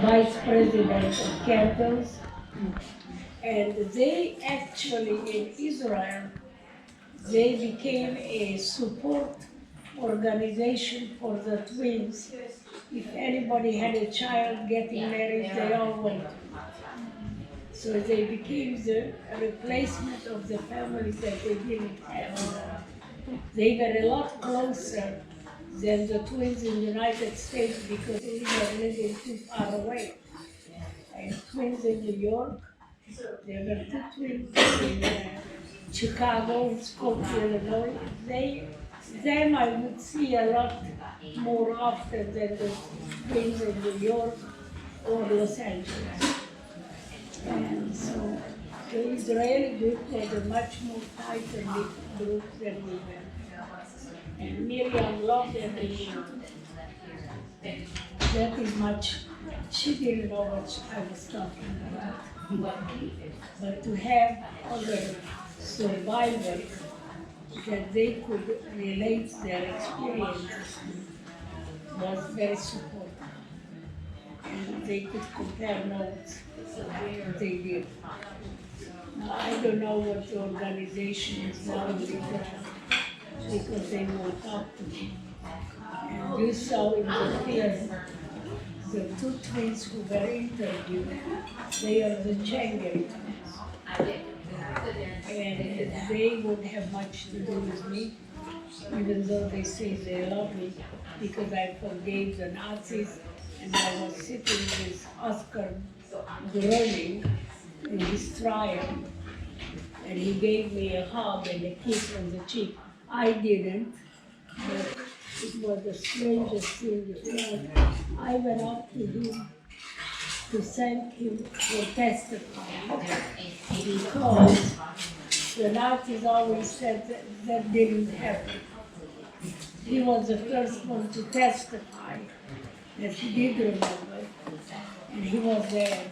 vice president of candles, and they actually in Israel, they became a support organization for the twins. If anybody had a child getting married, they all went. So they became the replacement of the families that they didn't have. They were a lot closer than the twins in the United States because they were living too far away. And twins in New York, there were two twins in Chicago, Skokie, Illinois. Them I would see a lot more often than the twins in New York or Los Angeles. And so the Israeli group was a much more tighter group than we were. And Miriam loved everything. That is much, she didn't know what I was talking about. But to have other survivors that they could relate their experiences was very supportive. And they could compare notes. They did. Now, I don't know what the organization is now in Israel because they won't talk to me. And you saw in the film the two twins who were interviewed, they are the Changeri twins. And they won't have much to do with me, even though they say they love me, because I forgave the Nazis and I was sitting with Oscar groaning in his trial, and he gave me a hug and a kiss on the cheek. I didn't, but it was the strangest thing in life. I went up to him to thank him for testifying because the Nazis always said that didn't happen. He was the first one to testify that he did remember, and he was there.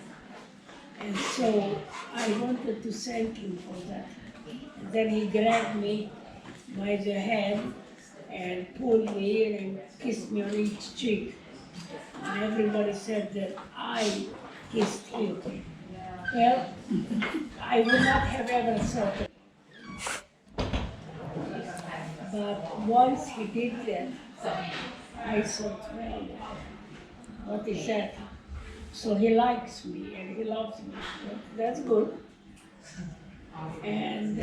And so I wanted to thank him for that. And then he grabbed me by the hand and pulled me in and kissed me on each cheek. And everybody said that I kissed him. Well, I would not have ever thought it. But once he did that, I thought, well, what is that? So he likes me and he loves me. That's good. And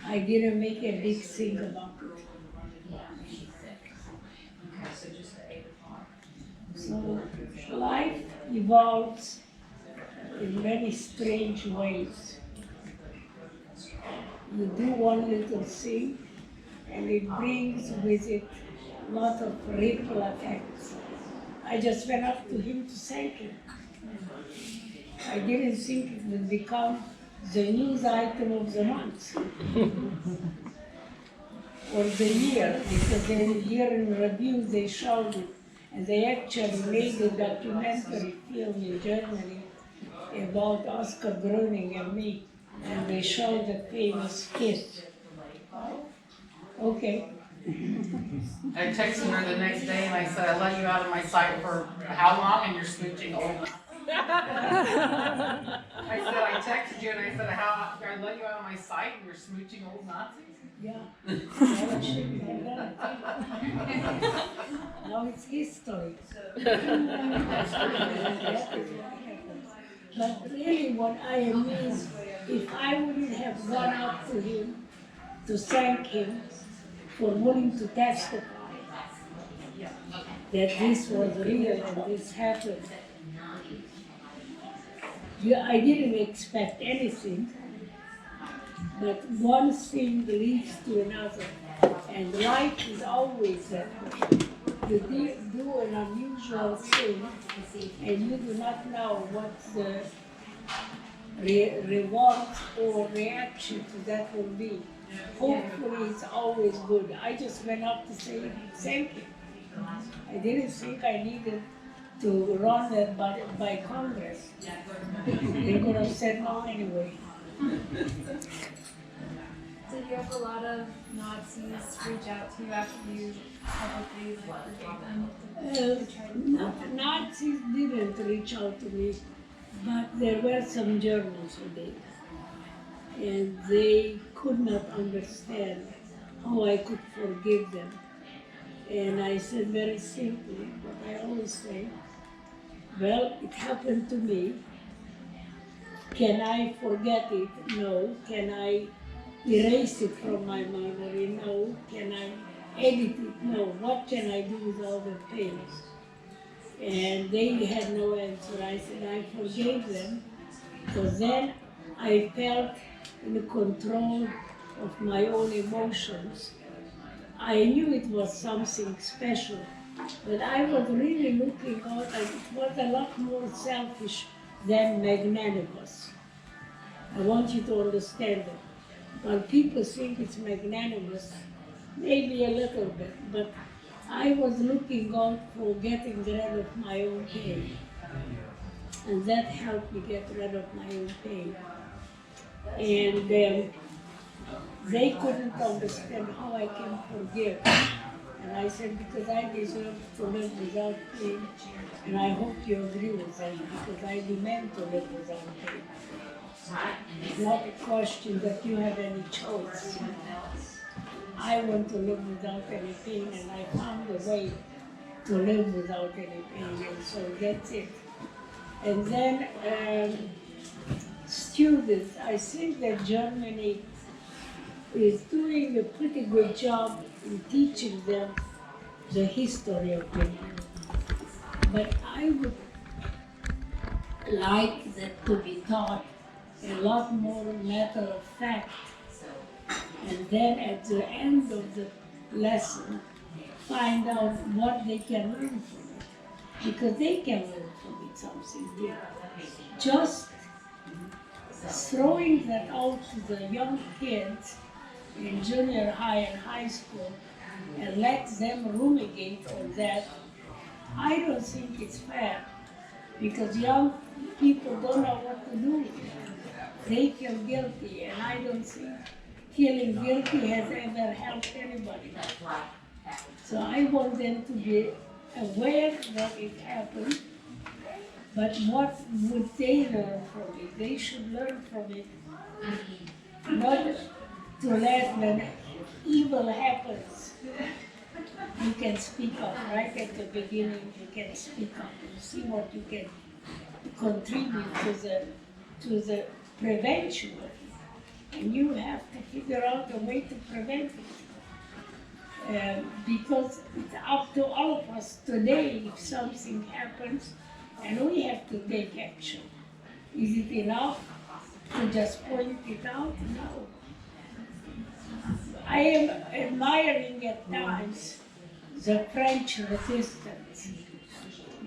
I didn't make a big thing about it. So life evolves in many strange ways. You do one little thing and it brings with it a lot of ripple effects. I just went up to him to thank him. I didn't think it would become the news item of the month or the year, because the year in review they showed it, and they actually made a documentary film in Germany about Oscar Groening and me, and they showed the famous kiss. Okay. I texted her the next day and I said, I let you out of my sight for how long and you're smooching old. I said, I texted you and I said, I let you out of my sight and you're smooching old Nazis? Yeah. Now it's history. But really what I mean, if I wouldn't have gone up to him to thank him for willing to testify that this was real and this happened, I didn't expect anything, but one thing leads to another, and life is always that way. You do an unusual thing, and you do not know what the reward or reaction to that will be. Hopefully it's always good. I just went up to say thank you. I didn't think I needed to run it by Congress. They could have said no anyway. did you have a lot of Nazis reach out to you after you publicly forgave them? Did they try to Nazis didn't reach out to me, but there were some Germans who did. And they could not understand how I could forgive them. And I said very simply what I always say, well, it happened to me. Can I forget it? No. Can I erase it from my memory? No. Can I edit it? No. What can I do with all the pains? And they had no answer. I said I forgave them because then I felt in control of my own emotions. I knew it was something special, but I was really looking out, and it was a lot more selfish than magnanimous. I want you to understand that. While people think it's magnanimous, maybe a little bit, but I was looking out for getting rid of my own pain. And that helped me get rid of my own pain. And they couldn't understand how I can forgive. And I said, because I deserve to live without pain, and I hope you agree with that, because I demand to live without pain. It's not a question that you have any choice. I want to live without any pain, and I found a way to live without any pain, and so that's it. And then students, I think that Germany is doing a pretty good job in teaching them the history of Germany. But I would like that to be taught a lot more matter of fact. And then at the end of the lesson, find out what they can learn from it. Because they can learn from it something good. Just throwing that out to the young kids in junior high and high school and let them ruminate on that, I don't think it's fair. Because young people don't know what to do with it. They feel guilty, and I don't think feeling guilty has ever helped anybody. So I want them to be aware that it happened, but what would they learn from it? They should learn from it, not to let when evil happens, you can speak up. Right at the beginning, you can speak up and see what you can contribute to the prevention of it. And you have to figure out a way to prevent it. Because it's up to all of us today if something happens, and we have to take action. Is it enough to just point it out? No. I am admiring at times the French resistance.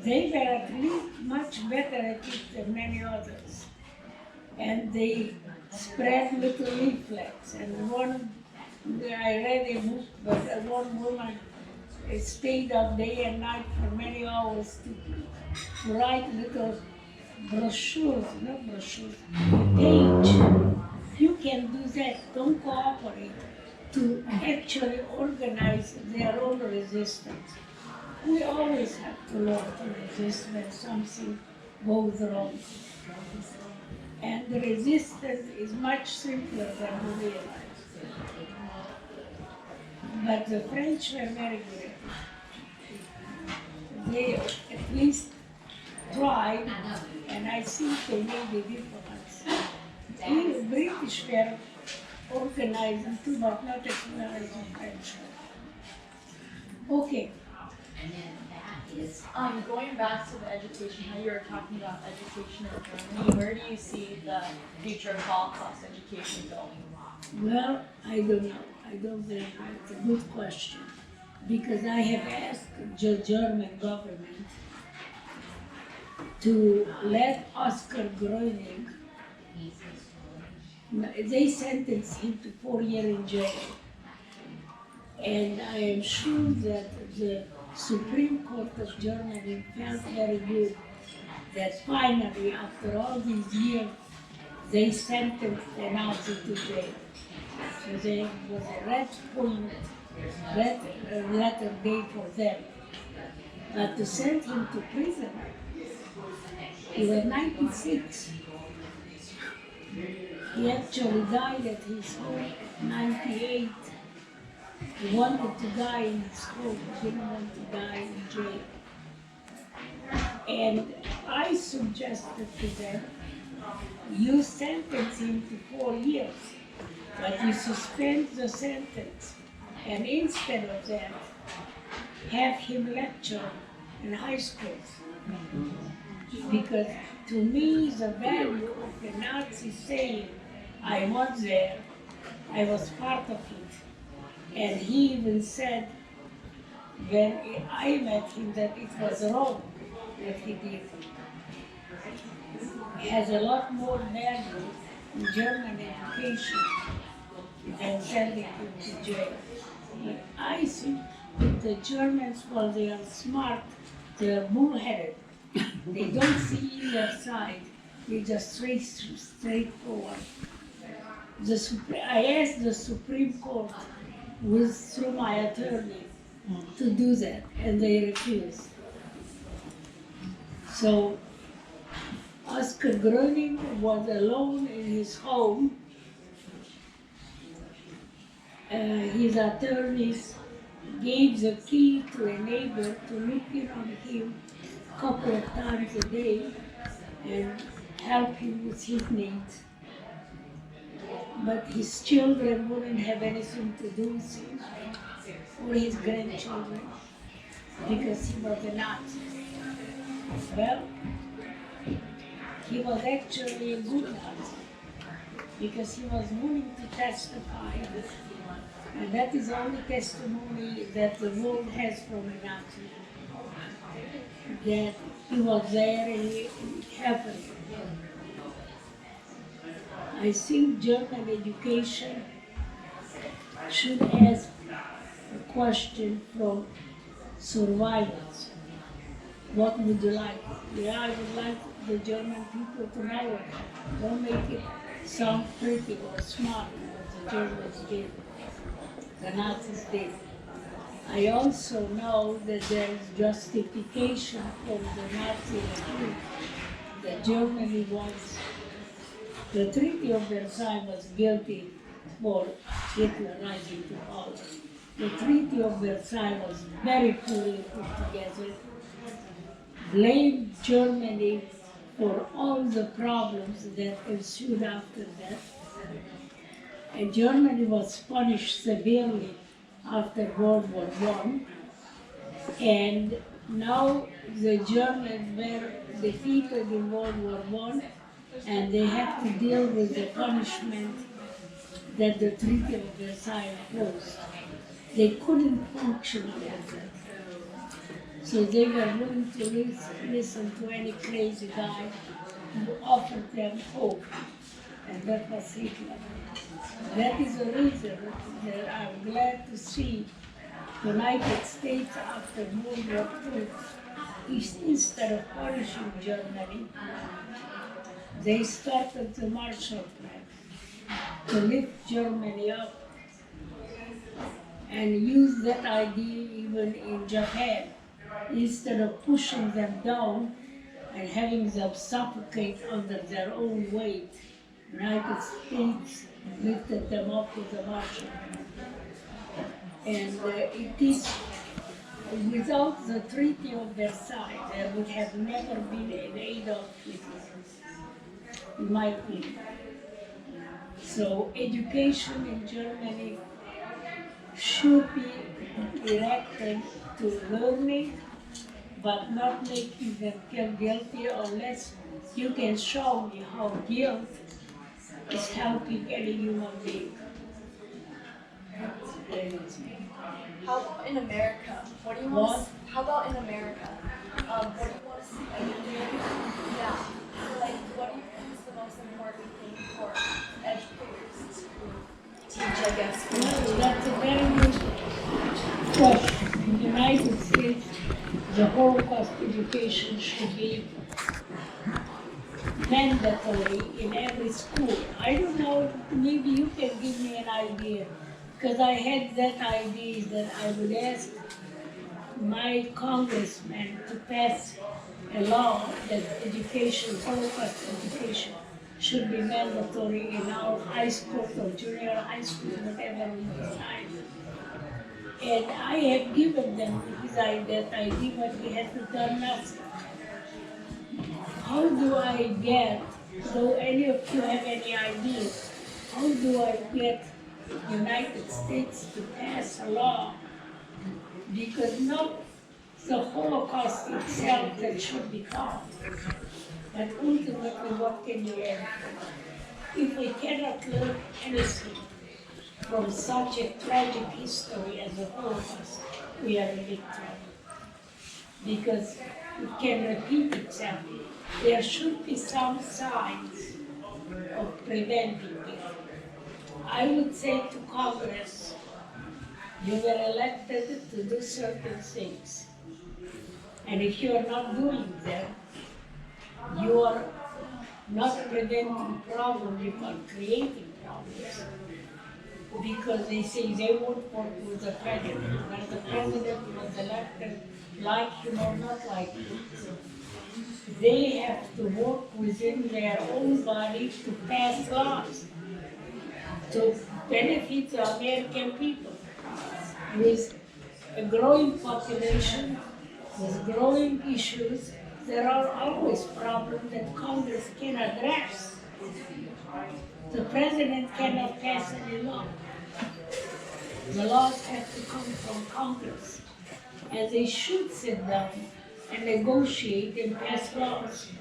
They were at least much better at it than many others. And they spread little leaflets. And I read a book, but one woman stayed up day and night for many hours to write little brochures, not brochures, a page. You can do that, don't cooperate, to actually organize their own resistance. We always have to learn to resist when something goes wrong. And the resistance is much simpler than we realize. But the French were very good. They at least tried, and I think they made a difference. The British were organizing too, but not as well as the French were. Okay. Yes. Going back to the education, how you were talking about education in Germany, where do you see the future of Holocaust education going? Well, I don't know. I don't know. It's a good question. Because I have asked the German government to let Oscar Gröning, they sentenced him to 4 years in jail. And I am sure that the Supreme Court of Germany felt very good that finally, after all these years, they sentenced the Nazi to jail. So there was a letter day for them. But to send him to prison, he was 96. He actually died at his home at 98. He wanted to die in his home, he didn't want to die in jail. And I suggested to them, you sentence him to 4 years, but you suspend the sentence. And instead of that, have him lecture in high schools. Because to me, the value of the Nazi saying, I was there, I was part of it. And he even said, when I met him, that it was wrong what he did. It has a lot more value in German education than sending him to jail. But I think the Germans, while they are smart, they are bullheaded. They don't see either side. They just straightforward. I asked the Supreme Court through my attorney to do that, and they refused. So Oscar Gröning was alone in his home. His attorneys gave the key to a neighbor to look in on him a couple of times a day and help him with his needs. But his children wouldn't have anything to do with him, or his grandchildren, because he was a Nazi. Well, he was actually a good Nazi, because he was willing to testify. And that is the only testimony that the world has from a Nazi, that he was there and it happened. I think German education should ask a question from survivors. What would you like? Yeah, I would like the German people to know it. Don't make it sound pretty or smart what the Germans did, the Nazis did. I also know that there is justification from the Nazi regime that Germany was. The Treaty of Versailles was guilty for Hitler rising to power. The Treaty of Versailles was very poorly put together, blamed Germany for all the problems that ensued after that. And Germany was punished severely after World War I. And now the Germans were defeated in World War I, and they had to deal with the punishment that the Treaty of Versailles imposed. They couldn't function under that. So they were willing to listen to any crazy guy who offered them hope, and that was Hitler. That is the reason that I'm glad to see the United States after World War II, instead of punishing Germany, they started the Marshall Plan to lift Germany up and use that idea even in Japan. Instead of pushing them down and having them suffocate under their own weight, the United States lifted them up with the Marshall Plan. And it is, without the Treaty of Versailles, there would have never been an Adolf Hitler, in my opinion. So education in Germany should be directed to learning, but not making them feel guilty unless you can show me how guilt is helping any human being. How about in America? What do you want to see? How about in America? What do you want to see? Yeah. So like, what do you think is the most important thing for educators to teach, I guess? Well, that's a very good question. In the United States, the Holocaust education should be mandatory in every school. I don't know, maybe you can give me an idea, because I had that idea that I would ask my congressman to pass a law that education, Holocaust education, should be mandatory in our high school or junior high school, whatever we decide. And I have given them that idea, but we have done nothing. How do I get, though any of you have any ideas, how do I get United States to pass a law? Because not the Holocaust itself that should be taught, but ultimately what can you learn? If we cannot learn anything from such a tragic history as the Holocaust, we are in big trouble. Because it can repeat itself. There should be some signs of preventing it. I would say to Congress, you were elected to do certain things. And if you are not doing them, you are not preventing problems, you are creating problems. Because they say they won't work with the president, but the president was elected like him or not like him. They have to work within their own body to pass laws to benefit the American people. With a growing population, with growing issues, there are always problems that Congress can address. The president cannot pass any law. The laws have to come from Congress, and they should sit down and negotiate and pass laws.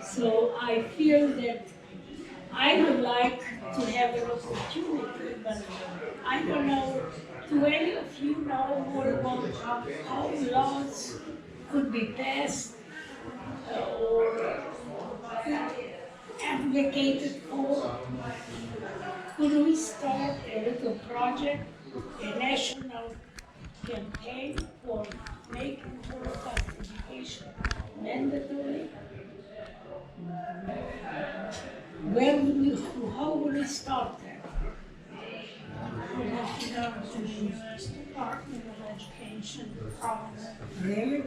So I feel that I would like to have an opportunity, but I don't know, do any of you know more about how laws could be passed or advocated for? Could we start a little project, a national campaign for making Holocaust education mandatory? How will we start that? We have to go to the U.S. Department of Education, probably. Really?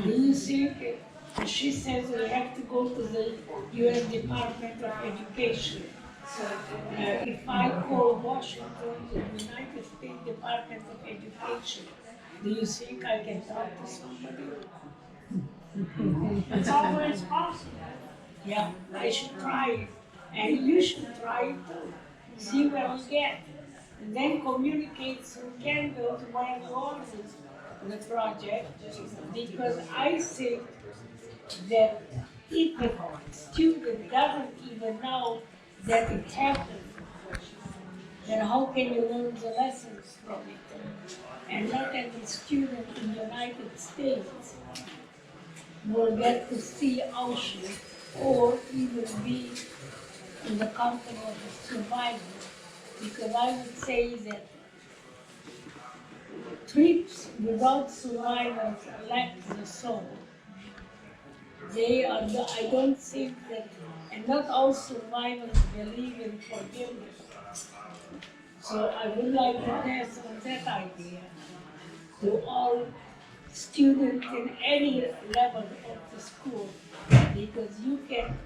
Do you think, she says we have to go to the U.S. Department of Education. If I call Washington, the United States Department of Education, do you think I can talk to somebody? It's always possible. Yeah, I should try it. And you should try it too. See where we get. And then communicate through candles where you are with the project. Because I think that if a student doesn't even know that it happened, then how can you learn the lessons from it? And not every student in the United States will get to see Auschwitz or even be in the company of a survivor. Because I would say that trips without survivors lack the soul. I don't think that, and not all survivors believe in forgiveness. So I would like to pass on that idea to all students in any level of the school. Because you can,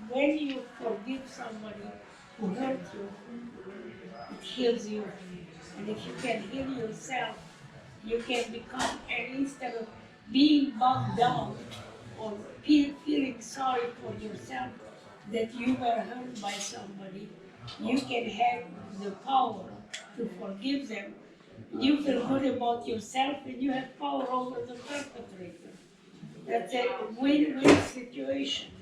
when you forgive somebody who hurt you, it heals you. And if you can heal yourself, you can become, and instead of being bogged down or feeling sorry for yourself that you were hurt by somebody, you can have the power to forgive them. You feel good about yourself and you have power over the perpetrator. That's a win-win situation.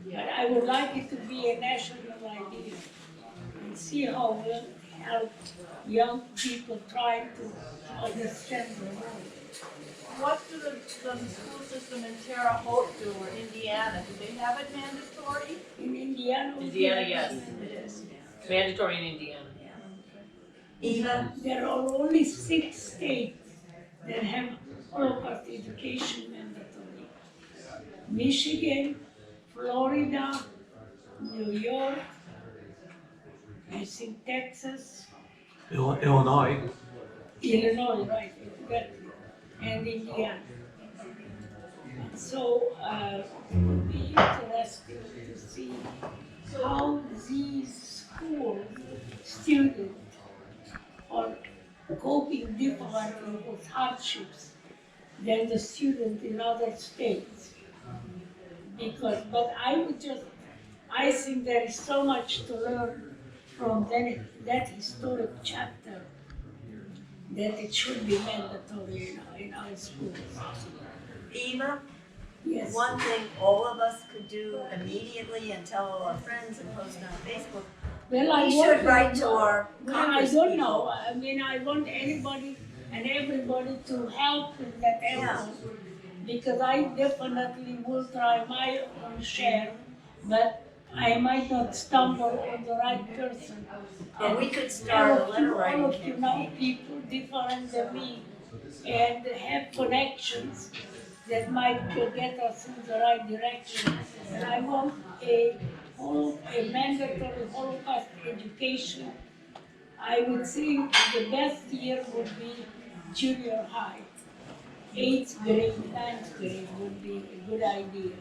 But I would like it to be a national idea and see how we'll help young people trying to understand the world. What do the school system in Terre Haute do, or Indiana? Do they have it mandatory? In Indiana, Indiana, yes, it is. Mandatory in Indiana. Eva? there are only 6 states that have Holocaust education mandatory. Michigan, Florida, New York, I think Texas, Illinois. Illinois, right, exactly, and Indiana. So it would be interesting to see how these school students are coping differently with hardships than the student in other states. Because, but I would just, I think there is so much to learn from that historic chapter that it should be mandatory in our schools. Eva, Yes. one thing all of us could do immediately and tell all our friends and post on Facebook, Well, I we want should write to our Well, I Congress don't people. know. I mean, I want anybody and everybody to help in that effort. Because I definitely will try my own share, but I might not stumble on the right person. But we could start a letter all writing of you know campaign. people different than me and have connections that might get us in the right direction. And I want a mandatory Holocaust education. I would think the best year would be junior high. 8th grade, 9th grade would be a good idea.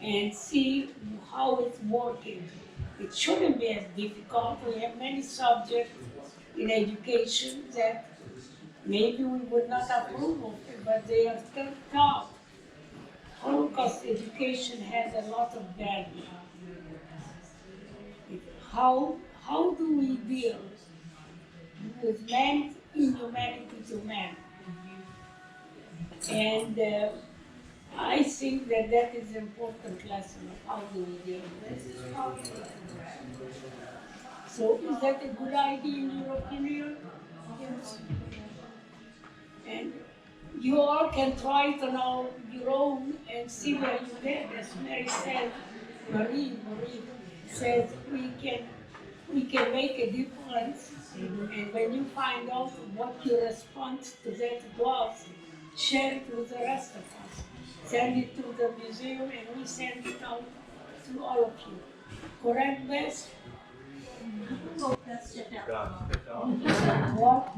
And see how it's working. It shouldn't be as difficult. We have many subjects in education that maybe we would not approve of it, but they are still taught. Holocaust education has a lot of value. How do we deal with man's inhumanity to man? And I think that is an important lesson of how do we deal with it. So is that a good idea in your opinion? Yes. And you all can try to know your own and see where you get. As Mary said, Marie says we can make a difference. And when you find out what your response to that was, share it with the rest of us. Send it to the museum and we send it out to all of you. Correct, Bess? What?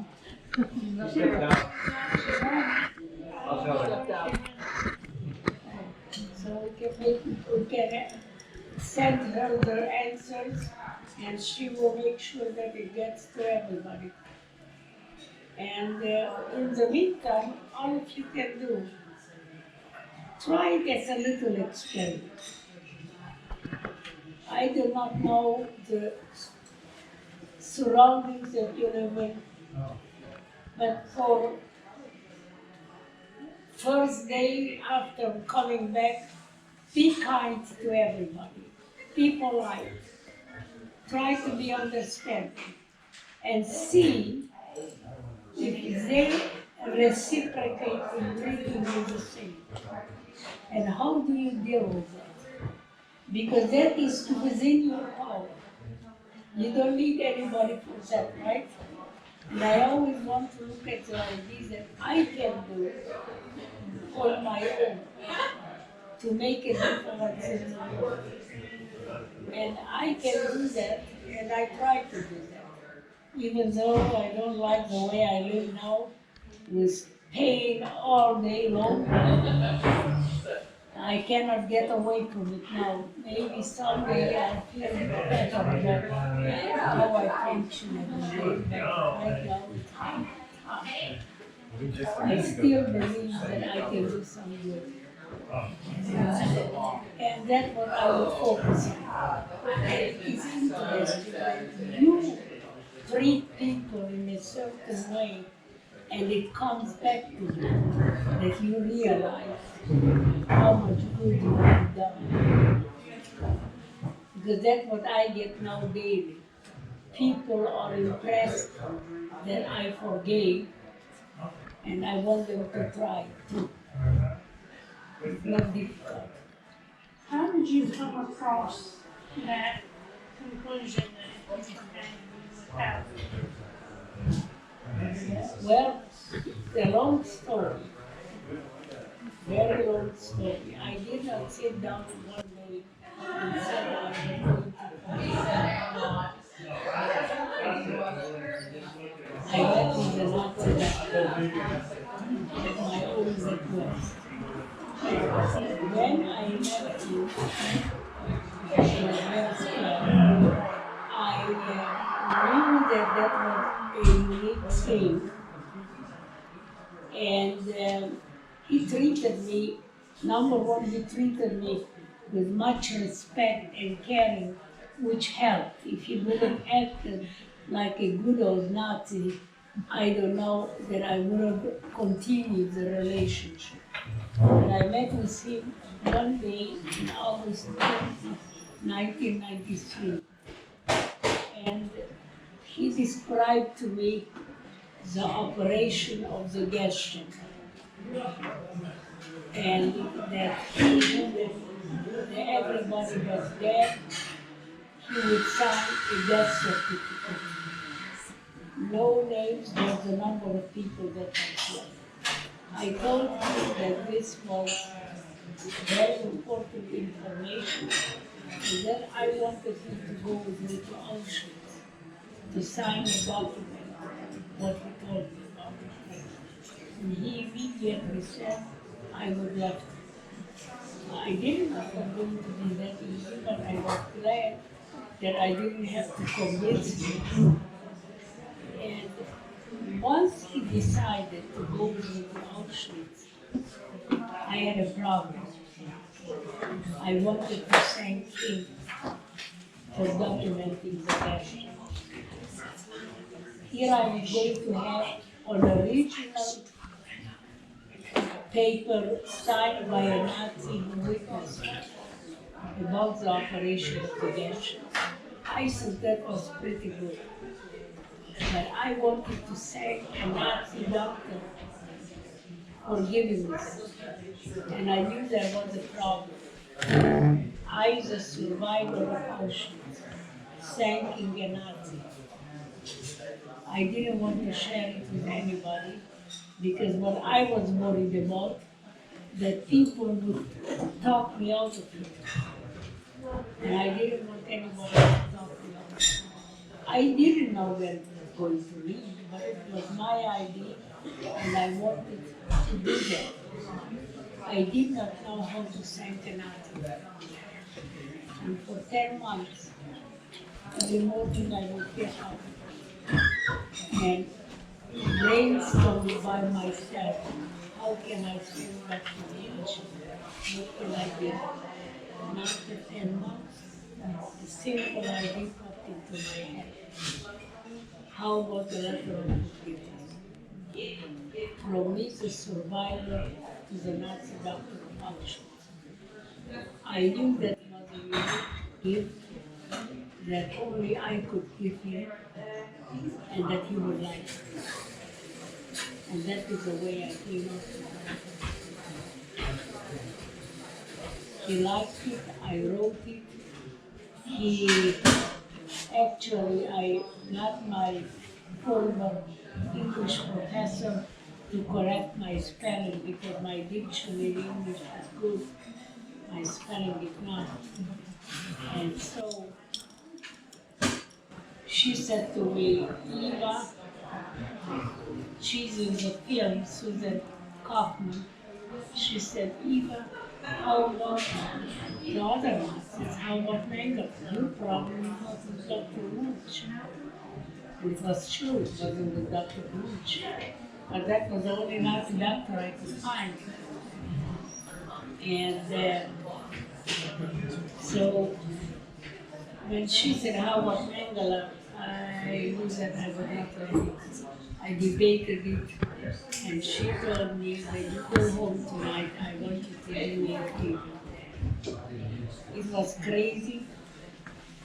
So we can send her the answers and she will make sure that it gets to everybody. And in the meantime, all of you can do, try it as a little experiment. I do not know the surroundings that you live in, but for first day after coming back, be kind to everybody. Be polite. Try to be understanding and see if they reciprocate in treating you the same. And how do you deal with that? Because that is within your power. You don't need anybody for that, right? And I always want to look at the ideas that I can do on my own to make a difference in the world. And I can do that, and I try to do that. Even though I don't like the way I live now, with pain all day long, I cannot get away from it now. Maybe someday I'll feel better about how I function every day, but right now it's hard. I still believe that I can do some good. And that's what I would focus on. And it's interesting that you treat people in a certain way and it comes back to you, that you realize how much good you have done. Because that's what I get now daily. People are impressed that I forgave, and I want them to try too. It's not difficult. How did you come across that conclusion that if you forgave, you would have? Well, it's a long story. Very long story. I did not sit down one day and said I was going to I went with the Nazi at my own request. When I left him, I knew that that was a unique thing, and he treated me, number one, he treated me with much respect and caring, which helped. If he would have acted like a good old Nazi, I don't know that I would have continued the relationship. And I met with him one day in August 20, 1993, and he described to me the operation of the gas chamber, and that he knew that everybody was dead, he would sign a death certificate. No names, but the number of people that had killed. I told him that this was very important information, and then I wanted him to go with me to Auschwitz to sign a document, what he told me about it. And he immediately said, I would love to. I didn't know it was going to be that easy, but I was glad that I didn't have to convince him. And once he decided to go with me to Auschwitz, I had a problem. I wanted to thank him for documenting the gas chamber. Here I am going to have an original paper signed by a Nazi witness about the operation of the gas chamber. I thought that was pretty good. But I wanted to thank a Nazi doctor for giving me this. And I knew there was a problem. I, the survivor of Auschwitz, thanking a Nazi. I didn't want to share it with anybody because what I was worried about, that people would talk me out of it. And I didn't want anybody to talk me out of it. I didn't know where it was going to lead, but it was my idea and I wanted to do that. I did not know how to thank a Nazi. And for 10 months, every morning I would get up and brainstorm by myself, how can I send back to the ocean? What can I do? And after 10 months, a simple idea popped into my head. How about the letter of forgiveness? From me, the survivor, to the Nazi doctor of Auschwitz. I knew that was a unique gift that only I could give him and that he would like it. And that is the way I came up with it. He liked it, I wrote it. He actually, I got my former English professor to correct my spelling because my dictionary English is good, my spelling is not. And so she said to me, Eva, she's in the film, Susan Kaufman. She said, Eva, how about the other Nazis? How about Mengele? Your problem was with Dr. Munch. And it was true, it wasn't with Dr. Munch. But that was the only Nazi doctor I could find. And so when she said, how about Mengele? I knew that I was not ready. I debated it, and she told me, when you go home tonight, I want you to do me a favor. It was crazy.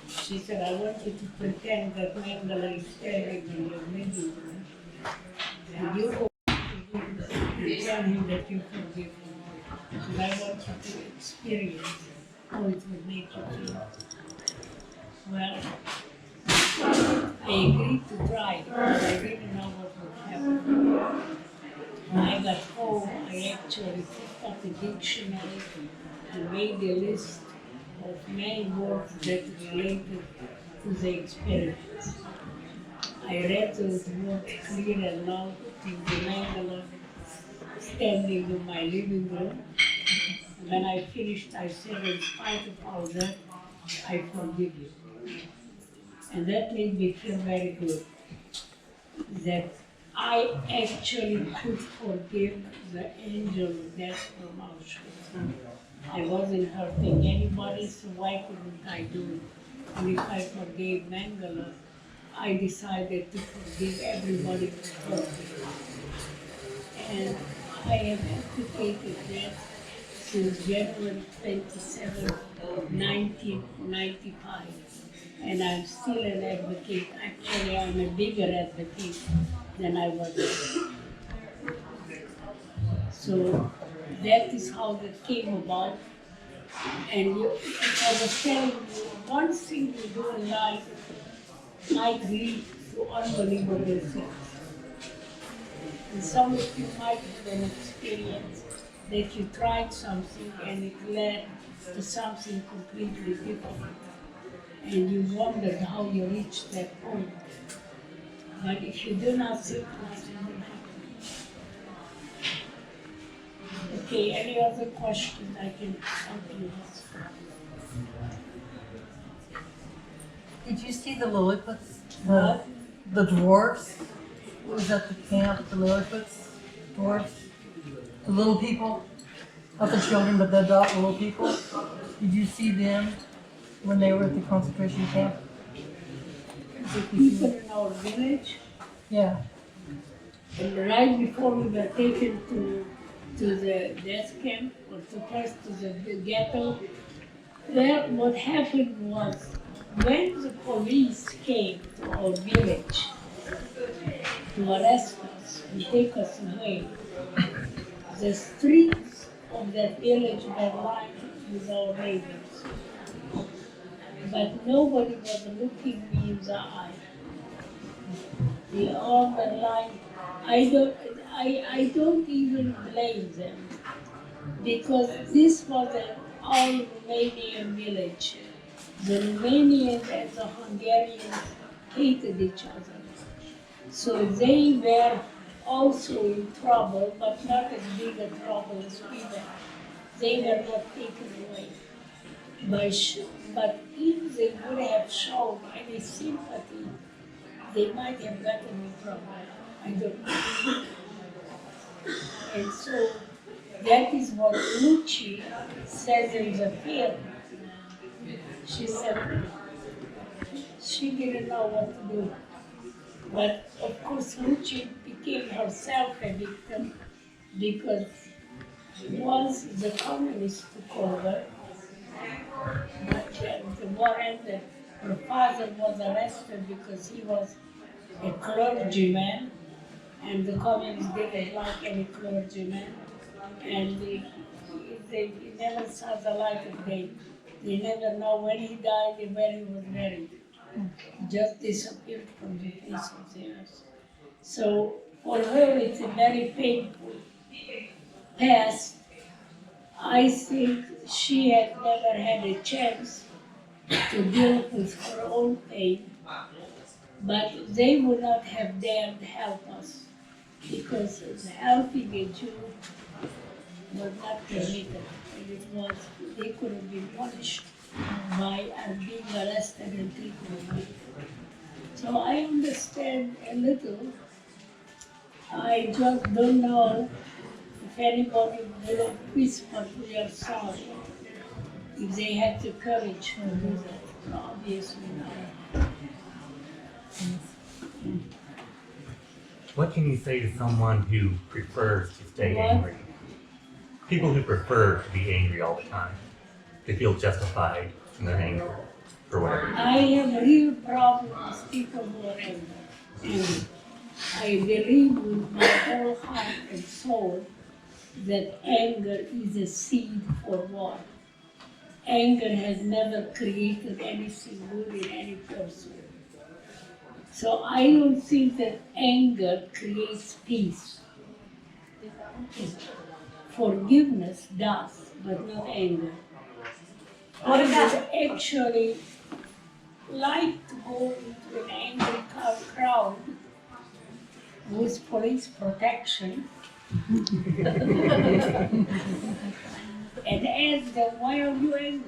She said, I want you to pretend that Mengele is standing in your living room, and you go to him and tell him that you forgive him. And I want you to experience how it will make you feel. Well, I agreed to try because I didn't know what would happen. When I got home, I actually picked up a dictionary and made a list of many words that related to the experience. I read those words clear and loud in the Mangala standing in my living room. When I finished, I said, in spite of all that, I forgive you. And that made me feel very good, that I actually could forgive the angel of death from Auschwitz. I wasn't hurting anybody, so why couldn't I do it? And if I forgave Mangala, I decided to forgive everybody who hurt me. And I have advocated that since January 27, 1995. And I'm still an advocate. Actually, I'm a bigger advocate than I was then. So that is how that came about. And I was telling you, one thing you do in life might lead to unbelievable things. And some of you might have an experience that you tried something and it led to something completely different. And you wondered how you reached that point. But if you do not think, nothing will happen. Okay, any other questions I can help you with? Did you see the Lilliputians? What? The dwarfs? What was at the camp, the Lilliputians? Dwarfs? The little people? Not the children, but the adult little people? Did you see them when they were at the concentration camp? The people in our village, Yeah. and right before we were taken to the death camp, or to the ghetto, well, what happened was, when the police came to our village to arrest us and take us away, the streets of that village were lined with our neighbors. But nobody was looking me in the eye. They all were lined. I don't even blame them, because this was an all Romanian village. The Romanians and the Hungarians hated each other. So they were also in trouble, but not as big a trouble as we were. They were not taken away. But if they would have shown any sympathy, they might have gotten in trouble. I don't know. And so that is what Lucci says in the film. She said she didn't know what to do. But of course, Lucci became herself a victim, because once the communists took over, the war ended, her father was arrested because he was a clergyman, and the communists didn't like any clergyman, and they never saw the light of day. They never know when he died and where he was buried. He just disappeared from the face of the earth. So for her, it's a very painful past. I think she had never had a chance to deal with her own pain, but they would not have dared help us, because helping a Jew was not permitted, and they could have been punished by being arrested and taken away. So I understand a little. I just don't know if anybody will whisper to your sorry, if they had the courage to do that. Obviously not. What can you say to someone who prefers to stay What? angry? People who prefer to be angry all the time. They feel justified in their anger for whatever. I have a real problem with people who are angry. I believe with my whole heart and soul that anger is a seed for war. Anger has never created anything good in any person. So I don't think that anger creates peace. Forgiveness does, but not anger. What I about- would actually like to go into an angry crowd with police protection and ask them, why are you angry?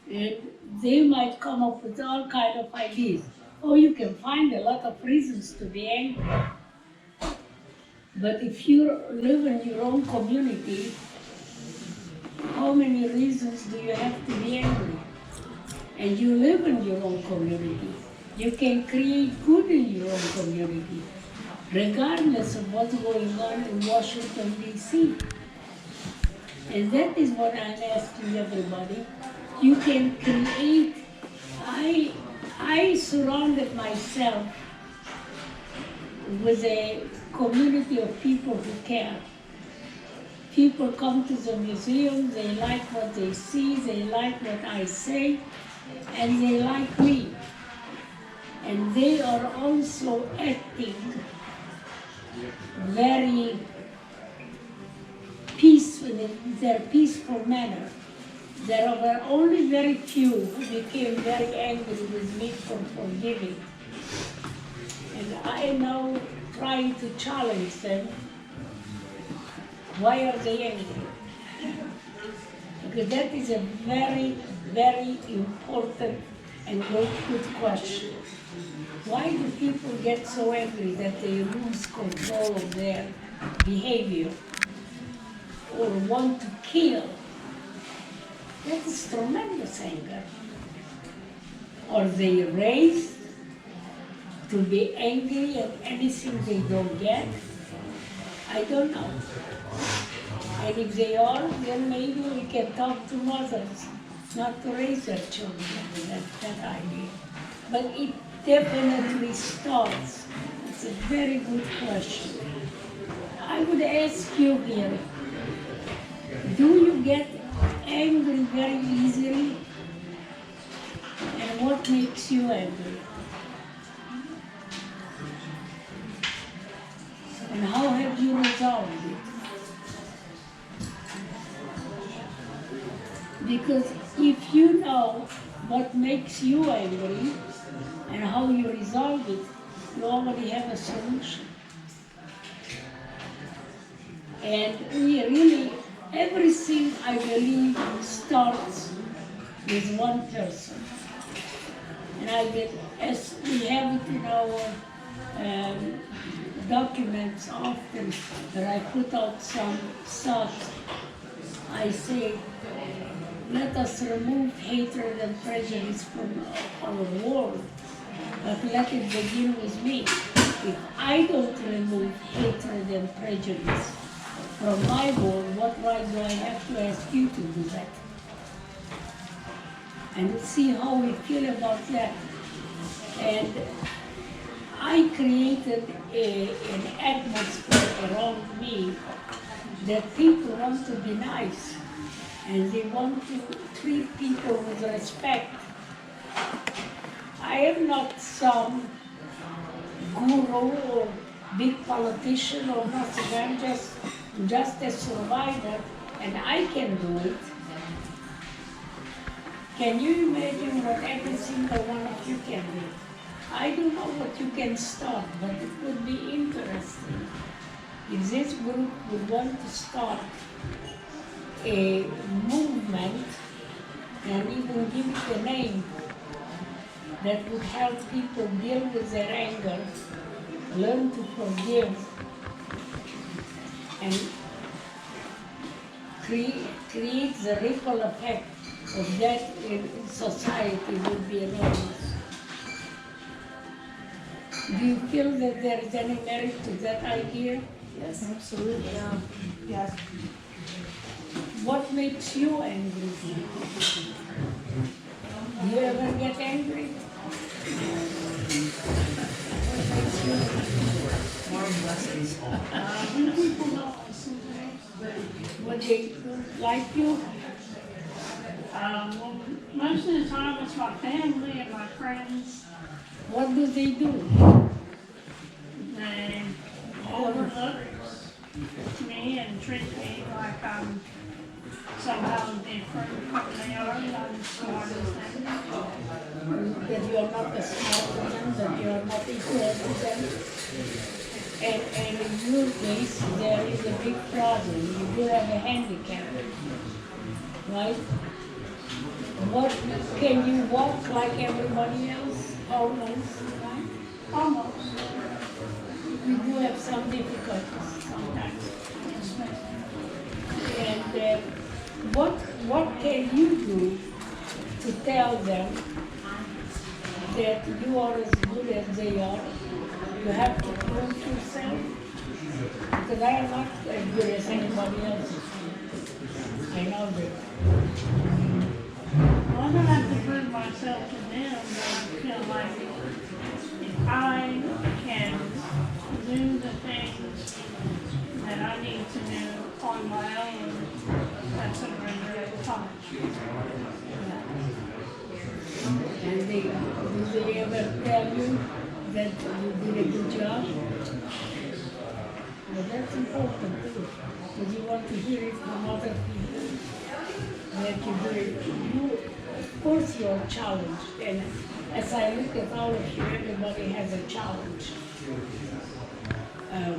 And they might come up with all kind of ideas. Or you can find a lot of reasons to be angry. But if you live in your own community, how many reasons do you have to be angry? And you live in your own community. You can create good in your own community, regardless of what's going on in Washington, D.C. And that is what I'm asking everybody. You can create, I surrounded myself with a community of people who care. People come to the museum, they like what they see, they like what I say, and they like me. And they are also acting very peaceful, in their peaceful manner. There were only very few who became very angry with me for forgiving. And I am now trying to challenge them. Why are they angry? Because that is a very, very important and good question. Why do people get so angry that they lose control of their behavior or want to kill? That is tremendous anger. Are they raised to be angry at anything they don't get? I don't know. And if they are, then maybe we can talk to mothers not to raise their children with that idea. But it definitely starts. It's a very good question. I would ask you here, do you get angry very easily? And what makes you angry? And how have you resolved it? Because if you know what makes you angry and how you resolve it, you already have a solution. And we really, everything I believe starts with one person. And I get, as we have it in our documents often, that I put out some thoughts. I say, let us remove hatred and prejudice from our world, but let it begin with me. If I don't remove hatred and prejudice from my world, what right do I have to ask you to do that? And see how we feel about that. And I created an atmosphere around me that people want to be nice and they want to treat people with respect. I am not some guru or big politician or nothing. I'm just a survivor, and I can do it. Can you imagine what every single one of you can do? I don't know what you can start, but it would be interesting if this group would want to start a movement and even give it a name that would help people deal with their anger, learn to forgive, and create the ripple effect of that in society would be enormous. Do you feel that there is any merit to that idea? Yes, absolutely. Yeah. Yes. What makes you angry? Do you ever get angry? What makes you angry? More blessings. When people don't listen to me, What they like you? well, most of the time it's my family and my friends. What do they do? They overlooks me and treats me like I'm somehow different from they are, I'm smart as them. That you are not as smart as them, that you are not equal to them. And in your case, there is a big problem. You do have a handicap, right? What, can you walk like everybody else? Almost, right? Almost. We do have some difficulties sometimes. And what can you do to tell them that you are as good as they are? You have to prove yourself. Because I am not as good as anybody else. I know that. Well, I don't have to prove myself to them, but I feel like if I can do the things that I need to do on my own, that's a great accomplishment. And do they ever tell you that you did a good job? Well, that's important too, because you want to hear it from other people. That you do it. You, of course, you are challenged, and as I look at all of you, everybody has a challenge.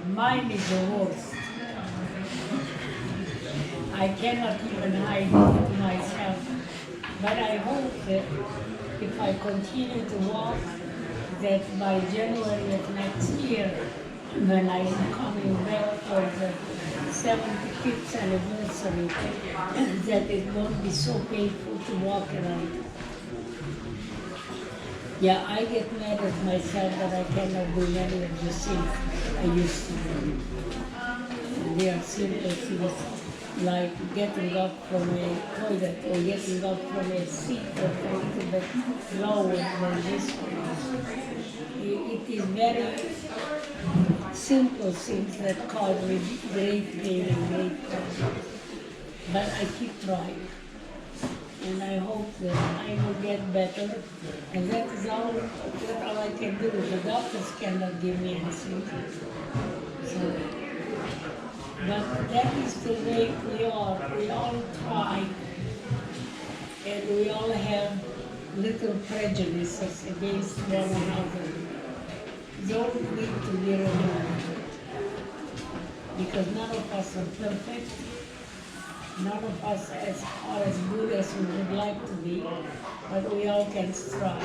Mine is the worst. I cannot even hide it myself. But I hope that if I continue to walk, that by January of next year, when I am coming back for the 75th anniversary, that it won't be so painful to walk around. Yeah, I get mad at myself that I cannot do many of the things I used to do. They are simple things, like getting up from a toilet or getting up from a seat or a little bit lower than this one. It is very simple things that cause me great pain and great problems. But I keep trying. And I hope that I will get better. And that is all I can do. The doctors cannot give me anything. So, but that is the way we are. We all try. And we all have little prejudices against one another. Those need to be removed. Because none of us are perfect. None of us are as good as we would like to be, but we all can strive.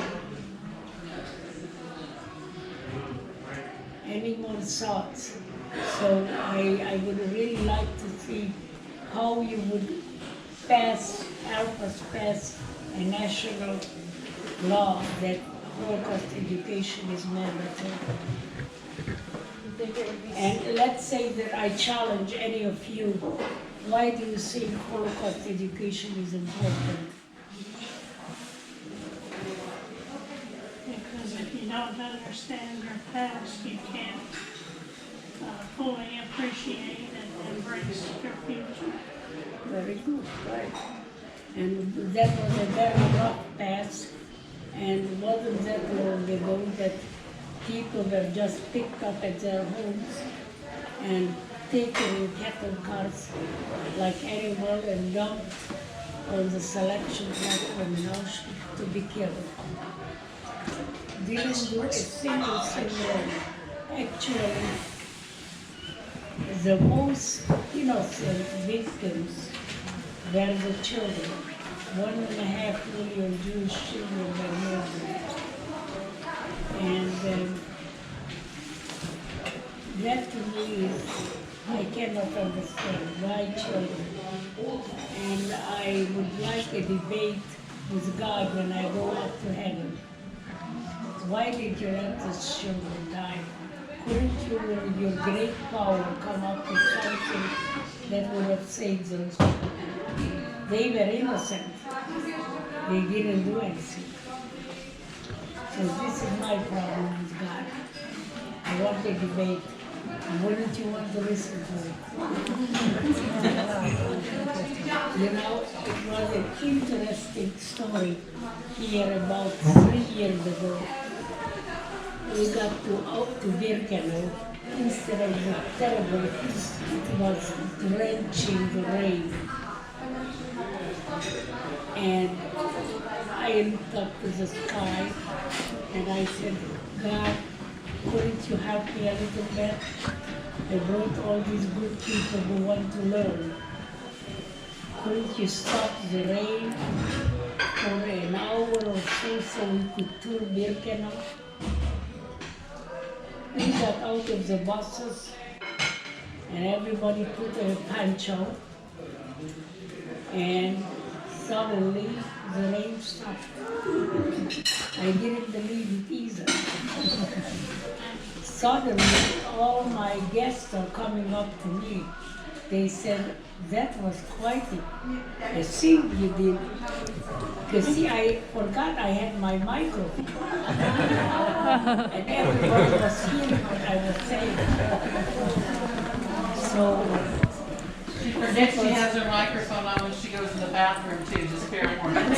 Any more thoughts? So I would really like to see how you would help us pass a national law that Holocaust education is mandatory. And let's say that I challenge any of you. Why do you think Holocaust education is important? Because if you don't understand your past, you can't fully appreciate and embrace your future. Very good, right. And that was a very rough past, and wasn't that long ago that people were just picked up at their homes and taken in cattle cars like animals and dumped on the selection platform in Auschwitz to be killed. Didn't do a single thing wrong. Actually, the most innocent victims were the children. 1.5 million Jewish children were murdered. And that to me is, I cannot understand why children. And I would like a debate with God when I go up to heaven. Why did you let these children die? Couldn't you, with your great power, come up with something that would have saved those people? They were innocent. They didn't do anything. So this is my problem with God. I want a debate. Wouldn't you want to listen to it? It was an interesting story here about 3 years ago. We got to Birkenau, instead of the terrible heat, it was drenching rain. And I looked up to the sky and I said, God, couldn't you help me a little bit? I brought all these good people who want to learn. Couldn't you stop the rain for an hour or so we could tour Birkenau? We got out of the buses and everybody put a poncho and suddenly the rain stopped. I didn't believe it either. Suddenly all my guests are coming up to me. They said, that was quite a thing you did. Because see, I forgot I had my microphone. And everybody was hearing what I was saying. So, She forgets she has her microphone on when she goes in the bathroom too, just fair warning.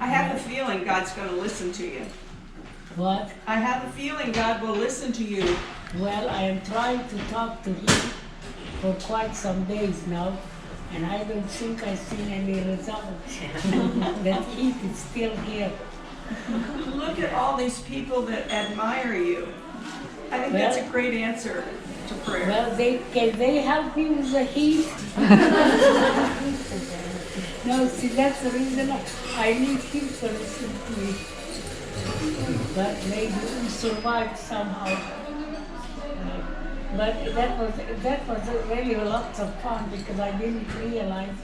I have a feeling God's gonna listen to you. what? I have a feeling God will listen to you. Well, I am trying to talk to him for quite some days now, and I don't think I've seen any results. That heat is still here. Look at all these people that admire you. I think that's a great answer to prayer. Well, can they help me with the heat? No, see, that's the reason I need him to listen to me. But maybe we survived somehow. But that was really lots of fun because I didn't realize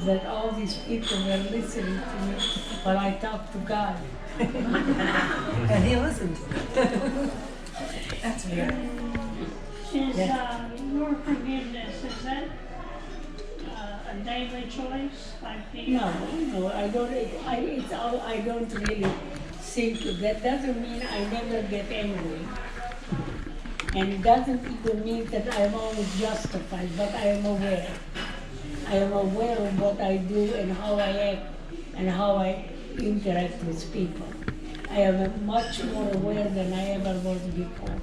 that all these people were listening to me while I talked to God. And he listened. That's weird. Is your forgiveness, is that a daily choice? Like No, I don't. I don't really think that doesn't mean I never get angry, and it doesn't even mean that I am always justified. But I am aware. I am aware of what I do and how I act and how I interact with people. I am much more aware than I ever was before.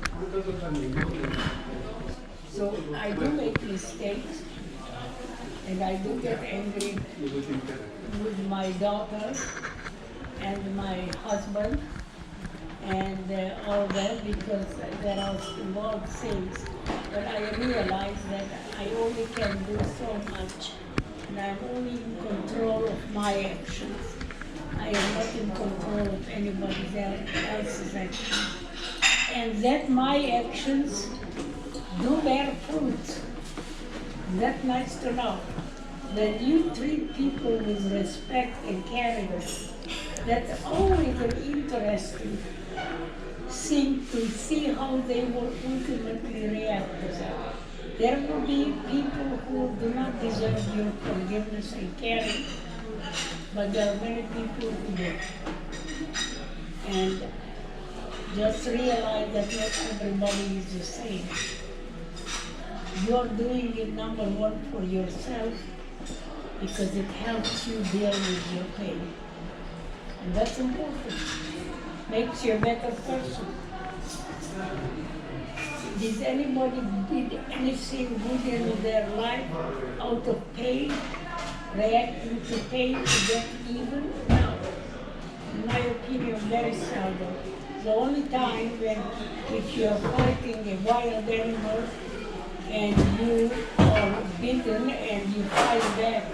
So I do make mistakes, and I do get angry with my daughter and my husband and all that because there are small things. But I realize that I only can do so much, and I'm only in control of my actions. I am not in control of anybody else's actions. And that my actions do bear fruit. That's nice to know. When you treat people with respect and kindness, that's always an interesting thing to see how they will ultimately react to that. There will be people who do not deserve your forgiveness and caring, but there are many people who do. And just realize that not everybody is the same. You're doing it, number one, for yourself, because it helps you deal with your pain. And that's important. Makes you a better person. Did anybody did anything good in their life out of pain, reacting to pain to get even? No. In my opinion, very seldom. The only time when if you are fighting a wild animal and you are beaten and you fight back,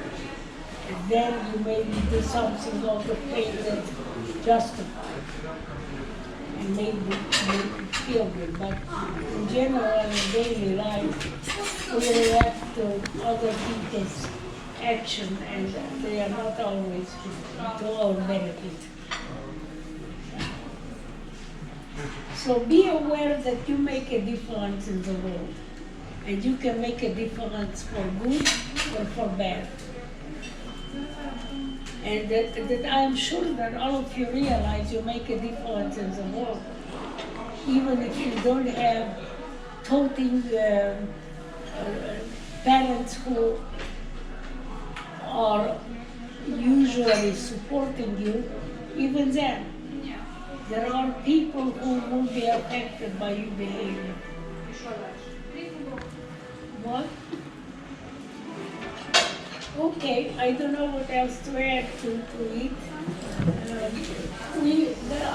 then you maybe do something out of pain that's justified and make you feel good. But in general, in daily life, we react to other people's action and they are not always to our benefit. So be aware that you make a difference in the world. And you can make a difference for good or for bad. And that I am sure that all of you realize you make a difference in the world. Even if you don't have toting parents who are usually supporting you, even then, there are people who will be affected by your behavior. What? Okay, I don't know what else to add to it.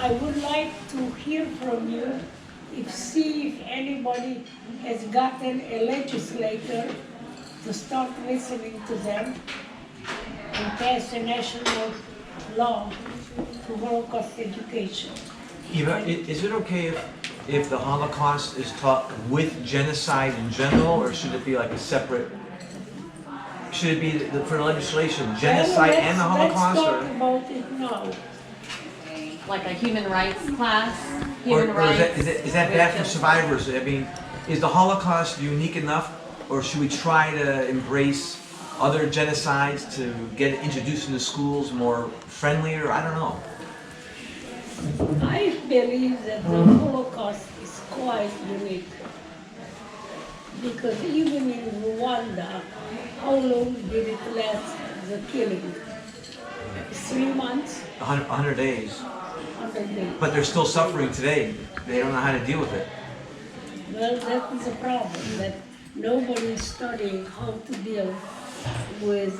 I would like to hear from you, see if anybody has gotten a legislator to start listening to them and pass a national law to Holocaust education. Eva, is it okay if the Holocaust is taught with genocide in general, or should it be like a separate? Should it be for legislation, genocide and the Holocaust? Let's talk about it now. Like a human rights class? Or Human rights? is that bad for survivors? I mean, is the Holocaust unique enough, or should we try to embrace other genocides to get it introduced into schools more friendlier? I don't know. I believe that the Holocaust is quite unique. Because even in Rwanda, how long did it last, the killing? 3 months? 100 days. 100 days. But they're still suffering today. They don't know how to deal with it. Well, that is a problem, that nobody is studying how to deal with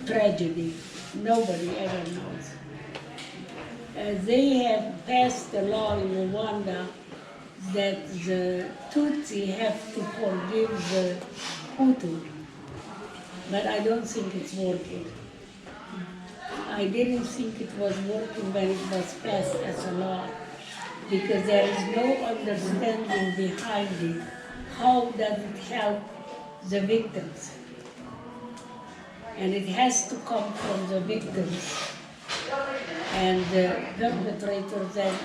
tragedy. Nobody ever knows. They have passed a law in Rwanda that the Tutsi have to forgive the Hutu, but I don't think it's working. I didn't think it was working when it was passed as a law, because there is no understanding behind it. How does it help the victims? And it has to come from the victims. And the perpetrators then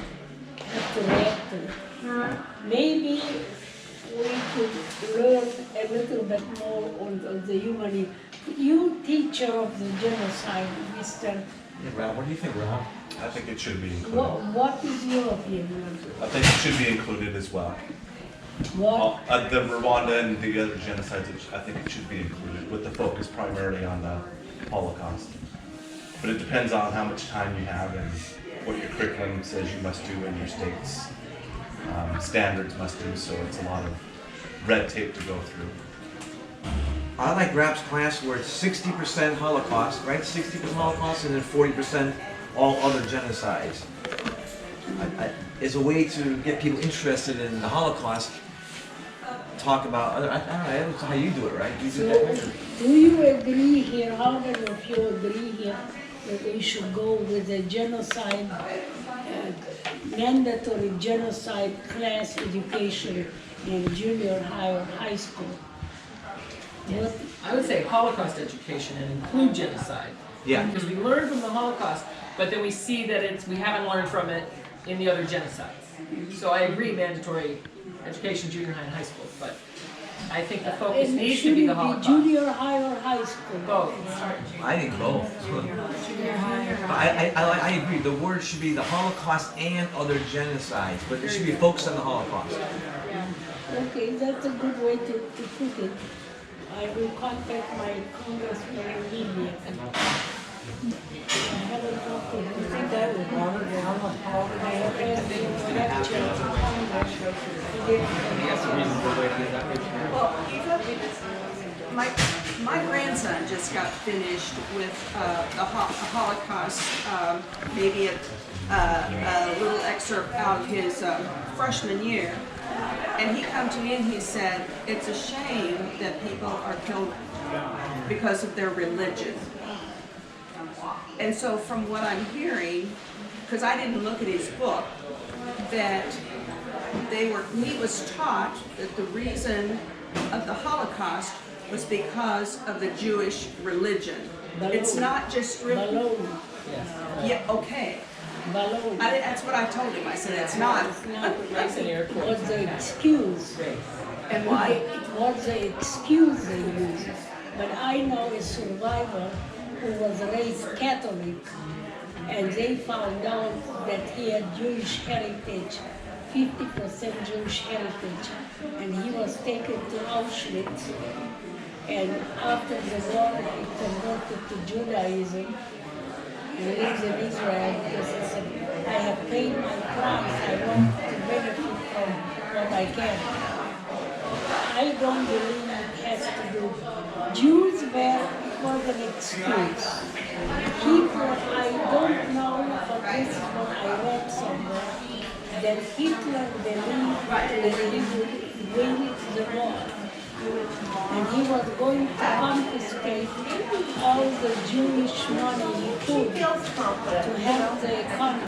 have to react to it. Maybe we could learn a little bit more on the humanity. You teacher of the genocide, Mr. Yeah, Rob, what do you think, Rob? I think it should be included. What is your opinion? I think it should be included as well. What? The Rwanda and the other genocides, I think it should be included with the focus primarily on the Holocaust. But it depends on how much time you have and what your curriculum says you must do and your state's standards must do, so it's a lot of red tape to go through. I like Rap's class where it's 60% Holocaust, right? 60% Holocaust and then 40% all other genocides. It's a way to get people interested in the Holocaust. Talk about other, I don't know, that's how you do it, right? You do that, right? Do you agree here, how many of you agree here that we should go with a genocide, mandatory genocide class education in junior high or high school? What? I would say Holocaust education and include genocide. Yeah. Because we learn from the Holocaust, but then we see that we haven't learned from it in the other genocides. So I agree, mandatory education, junior high and high school, but I think the focus needs to be the Holocaust. Should it be junior high or high school? Both. I think both. I agree. The word should be the Holocaust and other genocides, but it should be focused on the Holocaust. Okay, that's a good way to put it. I will contact my congressman in India. I haven't talked to him. I think that was water down the hall. I have asked him to lecture to Congress. He didn't. Well, Eva, my grandson just got finished with the Holocaust, maybe a little excerpt out of his freshman year. And he come to me and he said, it's a shame that people are killed because of their religion. And so from what I'm hearing, because I didn't look at his book, that he was taught that the reason of the Holocaust was because of the Jewish religion. It's not just really. Yeah, okay. That's what I told him. I said, it's not. It was the excuse. And why? It was the excuse they used. But I know a survivor who was raised Catholic, and they found out that he had Jewish heritage, 50% Jewish heritage, and he was taken to Auschwitz. And after the war, he converted to Judaism and lives in Israel because it's a I have paid my price. I want to benefit from what I can. I don't believe it has to do. Jews was an excuse. Hitler, I don't know, but this is what I read somewhere, that Hitler believed that he would win the war. And he was going to confiscate all the Jewish money he could to help the economy.